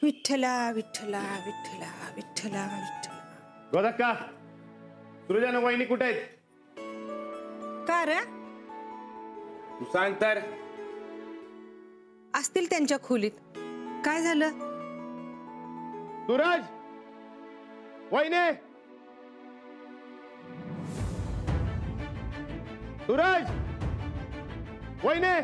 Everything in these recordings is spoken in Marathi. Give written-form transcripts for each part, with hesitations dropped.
विठ्ठला विठ्ठला विठ्ठला विठ्ठला विठ्ठला. गोदक्का, सुरजान वहिनी कुठे आहेत? का रे? तू सांग तर. असतील त्यांच्या खोलीत. काय झालं? सूरज, वहिनी, सूरज, वहिनी.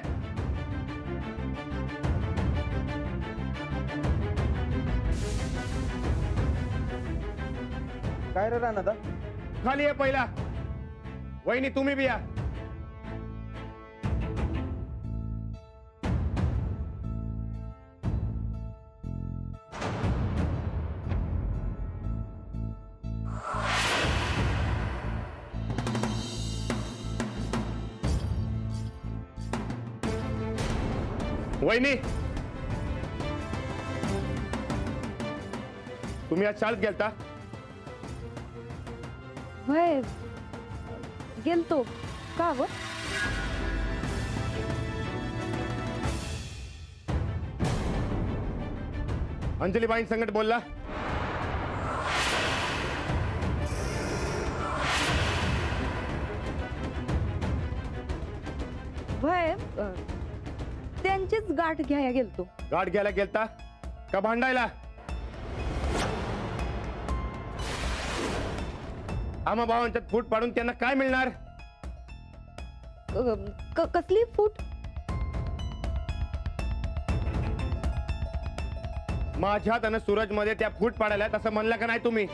काय रे राणा? खाली आहे पहिला. वहिनी तुम्ही बी या. वहिनी, तुम्ही आज शाळेत गेलता? होय, गेलतो. का व? अंजलीबाईं संगत बोलला? होय, त्यांचीच गाठ घ्यायला गेलतो. गाठ घ्यायला गेलता का भांडायला? आम्हा भावांच्यात फूट पाडून त्यांना काय मिळणार? कसली फूट? माझ्यात आणि सूरज मध्ये त्या फूट पाडायला तसं म्हणलं का नाही तुम्ही?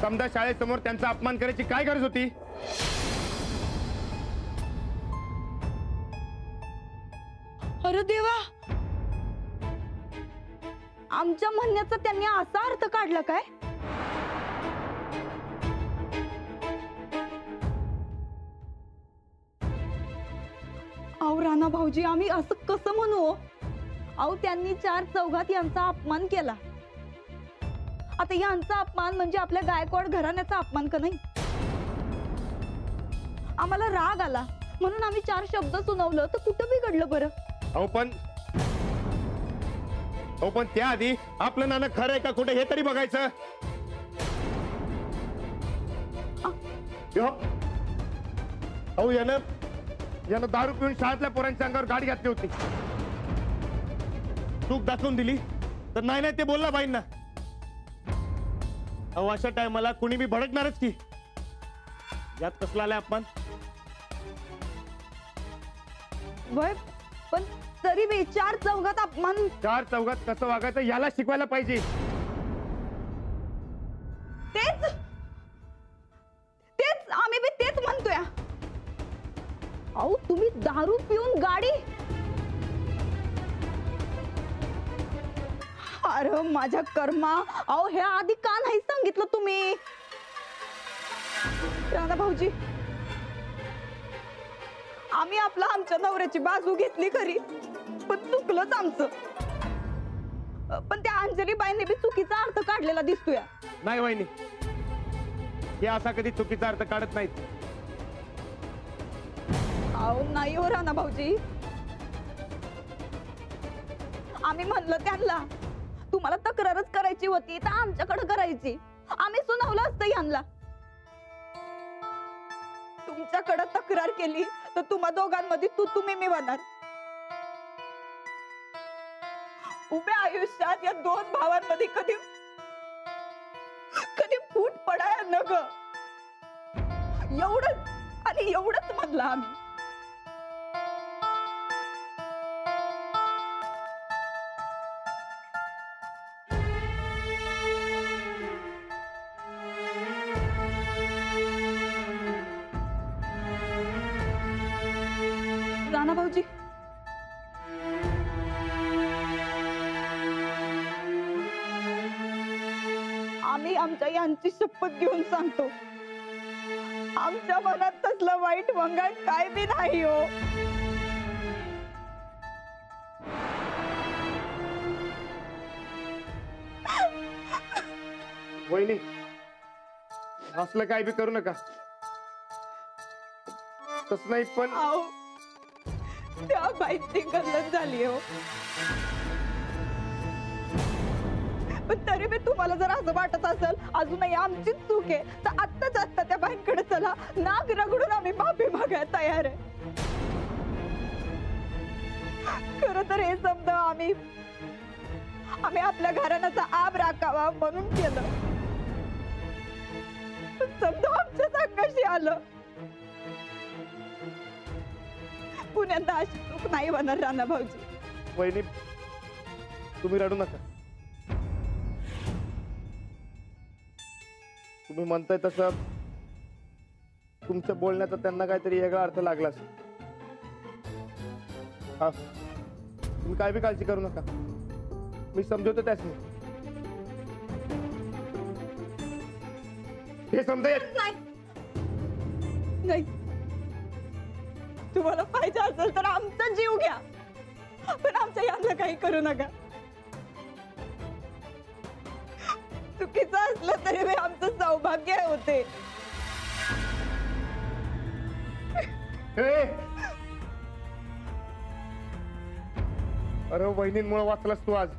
समजा शाळेसमोर त्यांचा अपमान करायची काय गरज होती? अरे देवा, आमच्या म्हणण्याचा त्यांनी असा अर्थ काढला काय? अहो राणा भाऊजी, आम्ही असं कसं म्हणू? अहो त्यांनी चार चौघात यांचा अपमान केला. आता यांचा अपमान म्हणजे आपल्या गायकवाड घराण्याचा अपमान का नाही? आम्हाला राग आला म्हणून आम्ही चार शब्द सुनावलं तर कुठं बिघडलं बरं? पण त्याआधी आपलं नाणं खरं आहे का कुठे हे तरी बघायचं. अहो यानं दारू पिऊन शाळेतल्या पोरांच्या अंगावर गाडी घातली होती. चूक दाखवून दिली तर नाही ते बोलला बाईंना. अहो अशा टायमाला कुणी बी भडकणारच की. यात कसला आलाय अपमान? वय पण तरी बी चार चौघात अपमान. चार चौघात कसं वागायचं याला शिकवायला पाहिजे. तेच तेच आम्ही बी तेच म्हणतोय. अहो तुम्ही दारू पिऊन गाडी. अरे माझ्या कर्मा, अहो हे आधी का नाही सांगितलं तुम्ही? राणा भाऊजी, आम्ही आमच्या नवऱ्याची बाजू घेतली खरी, पण चुकलंच आमचं. पण त्या अंजलीबाईंनी बी चुकीचा अर्थ काढलेला दिसतोय. नाही वहिनी, हे असा कधी चुकीचा अर्थ काढत नाहीत. अहो नाही हो राणा भाऊजी, आम्ही म्हणलं त्यांना तुम्हाला तक्रारच करायची होती तर आमच्याकडे करायची. आम्ही सुनावलं असतं यांना. तुमच्याकडे तक्रार केली तर तुम्हा दोघांमध्ये तुम्ही मी होणार. उभ्या आयुष्यात या दोन भावांमध्ये कधी फूट पडाय न ग. एवढंच आणि एवढंच म्हणलं आम्ही. राणा भाऊजी, आम्ही आमच्या यांची शपथ घेऊन सांगतो, आमच्या मनात तसलं वाईट वंगाळ काय बी नाही हो. वहिनी, असलं काय बी करू नका. तसं नाही पण अहो त्या बाईची गल्लत झाली हो. पण तरी मी तुम्हाला जर असं वाटत असेल अजूनही आमचीच चूक आहे तर आत्ता त्या बाईंकडे चला, नाक रगडून आम्ही माफी मागायला तयार आहे. खरं तर हे शब्द आम्ही आपल्या घराण्याचा आब राखावा म्हणून केलं. शब्द आमच्या संघाशी आलं. पुण्यांदा अशी चूक नाही होणार राणा भाऊजी. वहिनी तुम्ही रडू नका. तुम्ही म्हणताय तसं तुमच्या बोलण्याचा त्यांना काहीतरी वेगळा अर्थ लागला असेल. हा तुम्ही काय बी काळजी करू नका, मी समजवतो त्याच हे समजेल. नाही, तुम्हाला पाहिजे असेल तर आमचा जीव घ्या, पण आमच्या यांना काही करू नका. चुकीचं असलं तरी मी आमचं सौभाग्य होते. अरे वहिनींमुळे वाचलास तू आज.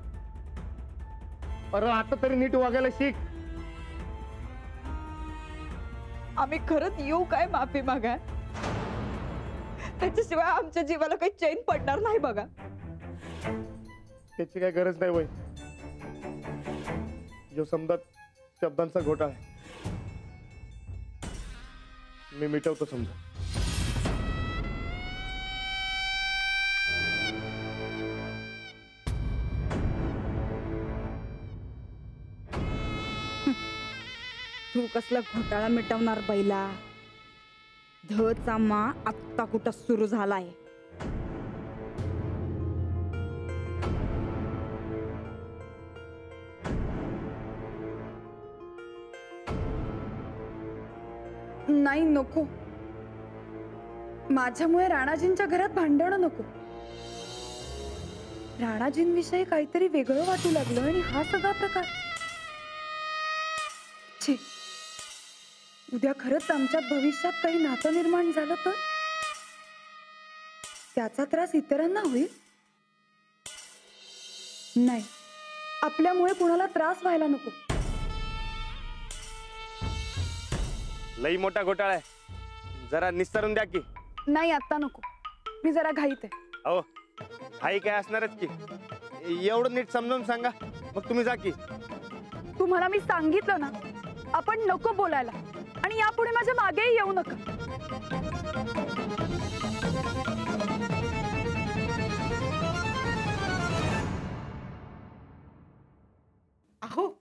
अरे आता तरी नीट वागायला शिक. आम्ही खरंच येऊ काय माफी मागा? त्याच्याशिवाय आमच्या जीवाला काही चैन पडणार नाही बघा. त्याची काही गरज नाही वहिनी. जो समजत शब्दांचा घोटाळा आहे मी मिटवतो समजा. तू कसला घोटाळा मिटवणार बैला? धचा मा आत्ता कुठं सुरू झालाय. नाही नको, माझ्यामुळे राणाजींच्या घरात भांडणं नको. राणाजींविषयी काहीतरी वेगळं वाटू लागलं आणि हा सगळा प्रकार. छी, उद्या खरंच आमच्या भविष्यात काही नातं निर्माण झालं तर त्याचा त्रास इतरांना होईल. नाही, आपल्यामुळे कुणाला त्रास व्हायला नको. लई मोठा घोटाळा आहे, जरा निस्तरून द्या की. नाही आता नको, मी जरा घाईत आहे. अहो आई काय असणारच की, एवढं नीट समजावून सांगा मग तुम्ही जा की. तुम्हाला मी सांगितलं ना आपण नको बोलायला, आणि यापुढे माझ्या मागेही येऊ नका. अहो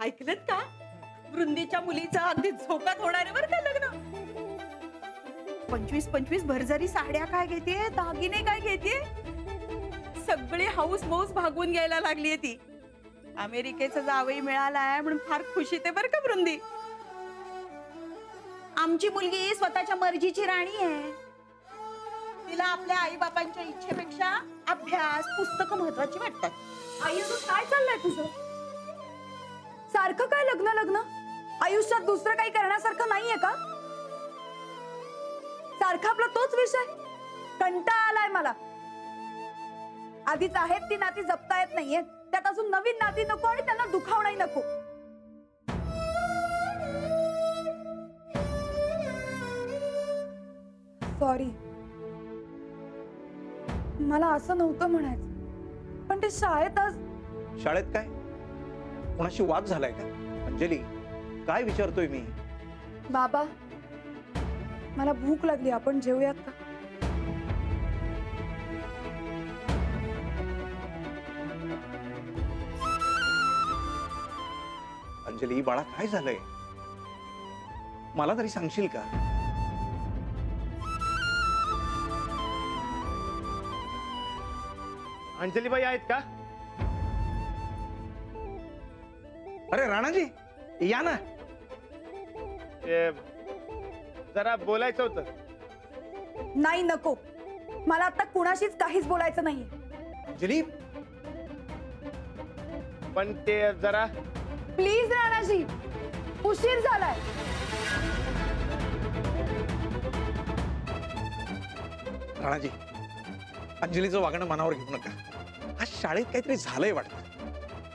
ऐकलं का? वृंदीच्या मुलीचा अगदी झोकात होणार आहे बरं का लग्न. 25 भरजरी साड्या काय घेते, दागिने काय घेते, सगळे हाऊस मौस भागवून घ्यायला लागलीये ती. अमेरिकेचा जावई मिळालाय म्हणून फार खुशीत आहे बरं का वृंदी. आमची मुलगी स्वतःच्या मर्जीची राणी आहे. तिला आपल्या आई बाबांच्या इच्छेपेक्षा अभ्यास पुस्तकं महत्वाची वाटतात. आई काय चाललंय तुझं? सारखं काय लग्न लग्न? आयुष्यात दुसरं काही करण्यासारखं नाहीये का? सारखा आपला तोच विषय. कंटाळा आलाय मला. आधीच आहेत ती नाती जपता येत नाहीये, त्यात अजून नवीन नाती नको आणि त्यांना दुखावणंही नको. सॉरी, मला असं नव्हतं म्हणायचं, पण ते शाळेत आज. शाळेत काय कोणाशी वाद झालाय का? अंजली काय विचारतोय मी? बाबा मला भूक लागली, आपण जेवूयात का? अंजली बाळा काय झालंय मला तरी सांगशील का? अंजलीबाई आहेत का? अरे राणाजी या ना. जरा बोलायचं होतं. नाही नको, मला आता कुणाशीच काहीच बोलायचं नाहीये. अंजली पण ते जरा प्लीज राणाजी, उशीर झालाय. राणाजी, अंजलीचं वागणं मनावर घेऊ नका. आज शाळेत काहीतरी झालंय वाटतं.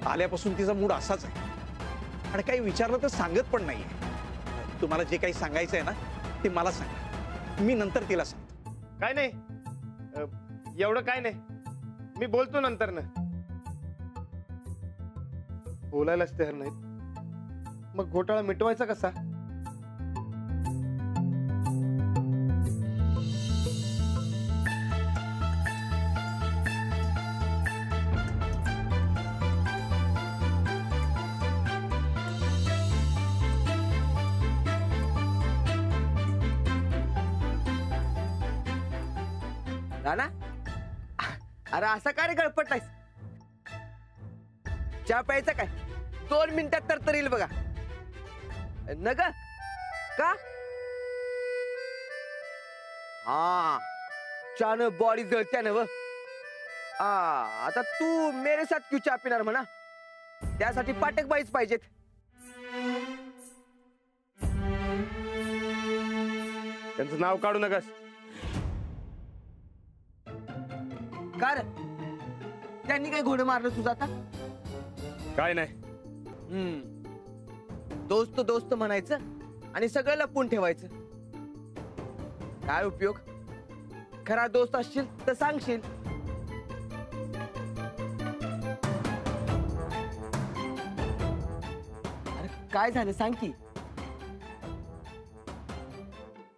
आल्यापासून तिचा मूड असाच आहे आणि काही विचारलं तर सांगत पण नाहीये. तुम्हाला जे काही सांगायचं आहे ना ते मला सांगा, मी नंतर तिला सांगतो. काय नाही, एवढं काय नाही, मी बोलतो नंतर ना. बोलायलाच तयार नाहीत, मग घोटाळा मिटवायचा कसा? राणा, अरे असा काय रे गळपटलायस? चहा प्यायचा काय? 2 मिनिटात तर येईल बघा. न ग का? हा, चान बॉडी जळत्या ना व. आता तू मेरे साथ क्यों चहा पिणार म्हणा? त्यासाठी पाटक बाईच पाहिजेत. त्यांचं नाव काढू नकास. का रे? त्यांनी काय घोडे मारलं तुझं आता? काय नाही, दोस्त दोस्त म्हणायचं आणि सगळं लपवून ठेवायचं. काय उपयोग? खरा दोस्त असशील तर सांगशील. अरे काय झालं सांग की.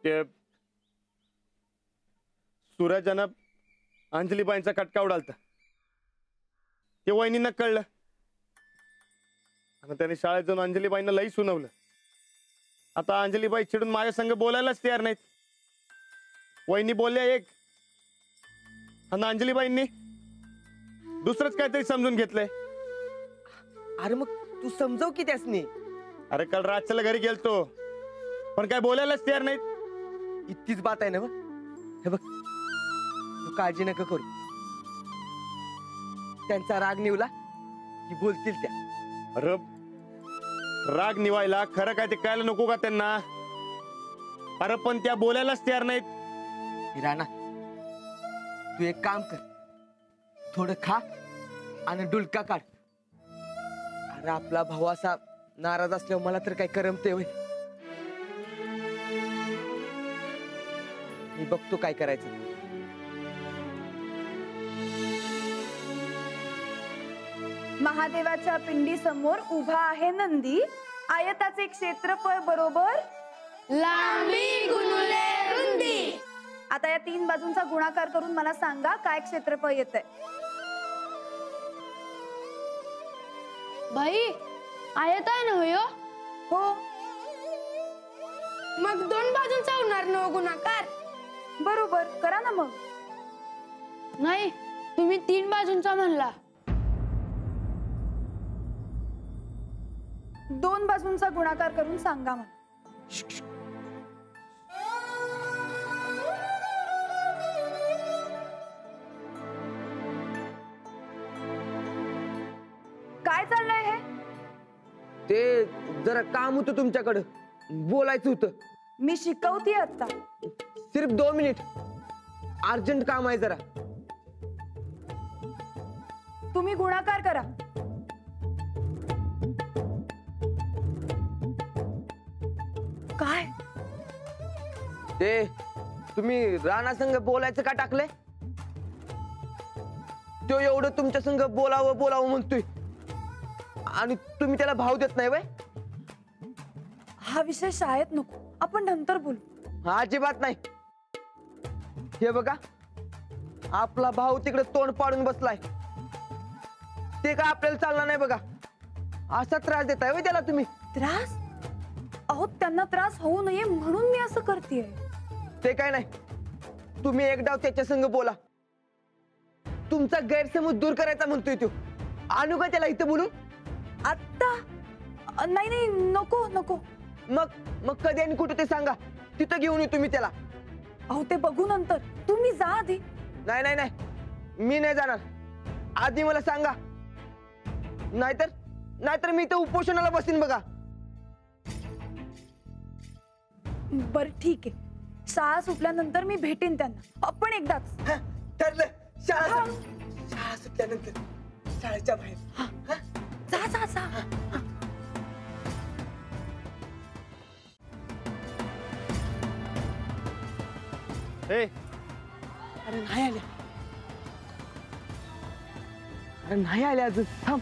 ते सूरजानं अंजलीबाईंचा कटका उडालता. ते वहिनींना कळलं आणि त्यांनी शाळेत जाऊन अंजलीबाईंना लई सुनावलं. आता अंजलीबाई चिडून माझ्या संग बोलायलाच तयार नाहीत. वहिनी बोलल्या एक आणि अंजलीबाईंनी दुसरंच काहीतरी समजून घेतलंय. अरे मग तू समजव की त्यासनी. अरे काल रातच्याला घरी गेलतो पण काय बोलायलाच तयार नाहीत. इतकीच बात आहे ना व? हे बघ, तू काळजी नका करू. त्यांचा राग निवला की बोलतील त्या. अरे राग निवायला खरं काय ते कळायला नको का त्यांना? अरे पण त्या बोलायलाच तयार नाहीत. राणा, तू एक काम कर, थोडं खा आणि डुलका काढ. अरे आपला भाऊ असा नाराज असल्यावर मला तर काय करमते होय. मी बघतो काय करायचं. महादेवाच्या पिंडी समोर उभा आहे नंदी. आयताचे क्षेत्रफळ बरोबर लांबी गुणुले रुंदी. आता या 3 बाजूंचा गुणाकार करून मला सांगा काय क्षेत्रफळ येतंय. बाई, आयत आहे ना हो? हो, मग 2 बाजूंचा होणार ना गुणाकार? बरोबर, करा ना मग. नाही, तुम्ही 3 बाजूंचा म्हणला. 2 बाजूंचा गुणाकार करून सांगा मला. काय चाललंय हे? ते जरा काम होतं तुमच्याकडं, बोलायचं होतं. मी शिकवते आता. सिर्फ 2 मिनिट, अर्जंट काम आहे जरा. तुम्ही गुणाकार करा. काय? ते तुम्ही राणा संग बोलायचं का टाकलंय? तो एवढं तुमच्या संग बोलावं बोलावं म्हणतोय आणि तुम्ही त्याला भाव देत नाही वय? हा विषय शाळेत नको, आपण नंतर बोलू. हा अजिबात नाही. हे बघा, आपला भाऊ तिकडे तोंड पाडून बसलाय. ते काय आपल्याला चालणार नाही बघा. असा त्रास देताय वय त्याला तुम्ही? त्रास? अहो, त्यांना त्रास होऊ नये म्हणून मी असं करतेय. ते काय नाही, तुम्ही एक डाव त्याच्या संग बोला. तुमचा गैरसमज दूर करायचा म्हणतोय तो. आणू का त्याला इथं बोलून? आता नाही नाही, नको नको. मग कधी आणि कुठे ते सांगा, तिथं घेऊन येऊ तुम्ही त्याला. अहो, ते बघू नंतर. तुम्ही जा आधी. नाही नाही नाही, मी नाही जाणार. आधी मला सांगा, नाहीतर मी इथं उपोषणाला बसीन बघा. बर ठीक आहे, शाळा सुटल्यानंतर मी भेटेन त्यांना, आपण एकदाच. ठरलं. शाळा सुटल्यानंतर शाळेच्या बाहेर. जा जा जा. ए अरे नाही आल्या. अरे नाही आल्या अजून. थांब.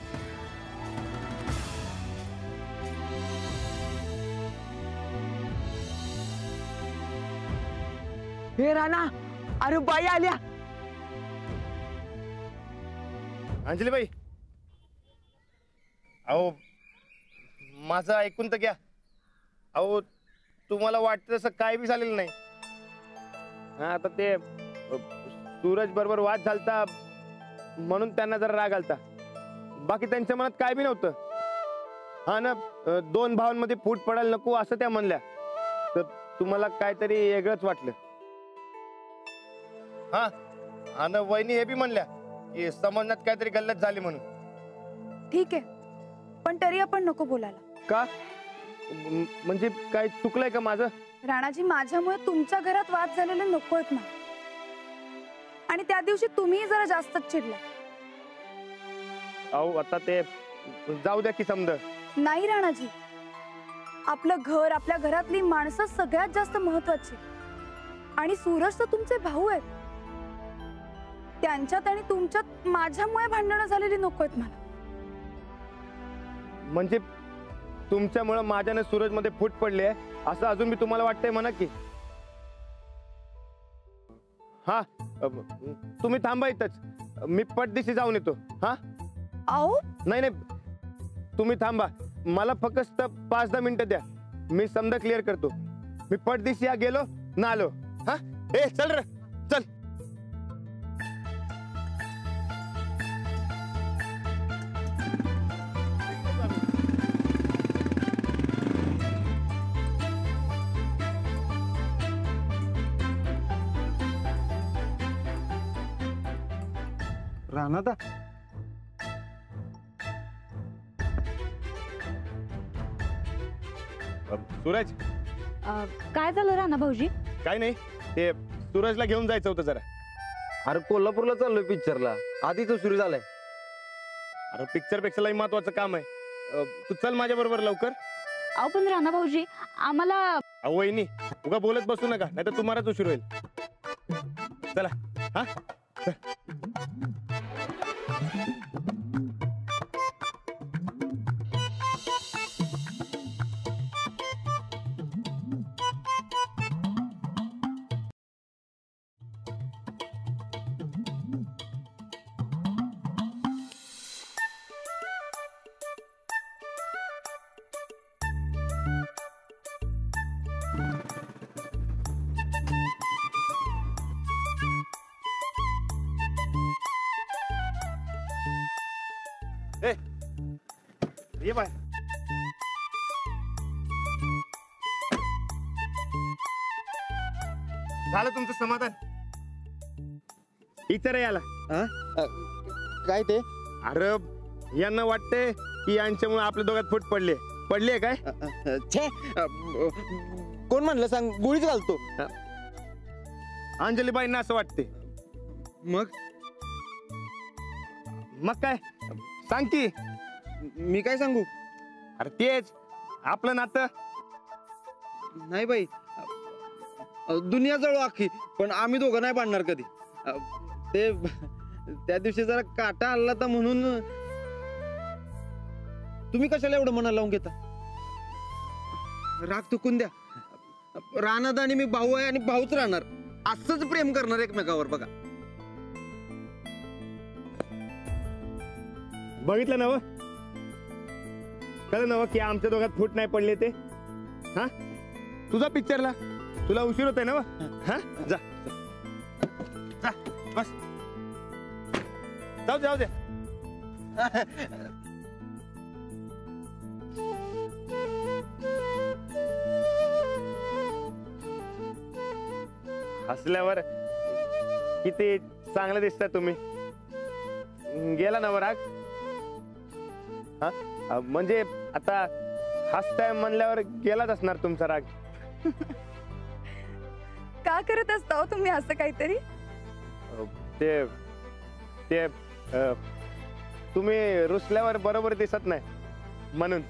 हे राणा, अरे बाई आल्या. अंजलीबाई, अहो माझं ऐकून तर घ्या. अहो तुम्हाला वाटतं तसं काय बी झालेलं नाही. हा आता ते सूरज बरोबर वाद झालता म्हणून त्यांना जरा राग आलता. बाकी त्यांच्या मनात काय बी नव्हतं. हा ना, दोन भावांमध्ये फूट पडायला नको असं त्या म्हणल्या. तर तुम्हाला काहीतरी वेगळंच वाटलं. हा आणि वहिनी हे बी म्हणल्या की समजण्यात काहीतरी गल्लत झाली म्हणून. ठीक आहे, पण तरी आपण नको बोलायला. का म्हणजे काय चुकलंय का माझं? राणाजी, माझ्यामुळे तुमच्या घरात वाद झालेले नको आहेत मला. आणि त्या दिवशी तुम्ही जरा जास्तच चिडला. अहो आता ते जाऊ द्या की समज. नाही राणाजी, आपलं घर, आपल्या घरातली माणसं सगळ्यात जास्त महत्वाची. आणि सूरज तर तुमचे भाऊ आहेत. त्यांच्यात आणि तुमच्यात माझ्यामुळे भांडणं झालेली नको आहेत मला. म्हणजे तुमच्यामुळे माझ्याने सूरज मध्ये फूट पडली आहे असं अजून मी तुम्हाला वाटतंय म्हणा की. हा तुम्ही थांबा इथंच, मी पटदिशी जाऊन येतो. हा आओ नाही नाही, तुम्ही थांबा, मला फक्त 5-10 मिनिटं द्या, मी समजा क्लिअर करतो. मी पटदिशी गेलो ना आलो. हा ए चल रे चल. राणादा, सूरज, काय झालं राणा भाऊजी? काय नाही, ते सूरजला घेऊन जायचं होतं जरा. अरे कोल्हापूरला चाललोय पिक्चरला, आधीच सुरू झालाय. अरे पिक्चर पेक्षा लई महत्वाचं काम आहे. तू चल माझ्या बरोबर लवकर. अहो पण राणा भाऊजी, आम्हाला अहो वहिनी, उगा बोलत बसू नका, नाही तर तुम्हालाच उशीर होईल. चला. हा ये बाय. झालं तुमचं समाधान? इतर याला काय ते? अरे यांना वाटते की यांच्यामुळे आपल्या दोघात फूट पडली आहे काय? छे, कोण म्हणलं सांग, गुळीच घालतो. अंजलीबाईंना असं वाटते. मग काय सांग की. मी काय सांगू? अरे तेच आपलं नातं. नाही बाई, दुनिया जळू अख्खी, पण आम्ही दोघं नाही बांधणार कधी. ते त्या दिवशी जरा काटा आला तर म्हणून. तुम्ही कशाला एवढं मनाला लावून घेता? राग चुकून द्या. राणादा आणि मी भाऊ आहे आणि भाऊच राहणार. असंच प्रेम करणार एकमेकावर. बघा, बघितलं नव, कळलं नव की आमच्या दोघात फूट नाही पडले ते. हा तुझा पिक्चरला तुला उशीर होतोय ना? हा जा जा, बस जाऊ दे. हसल्यावर किती चांगलं दिसता तुम्ही. गेला ना राग? हा म्हणजे आता हसताय म्हणल्यावर गेलाच असणार तुमचा राग. का करत असता हो तुम्ही असं काहीतरी? ते ते तुम्ही रुसल्यावर बरोबर दिसत नाही म्हणून.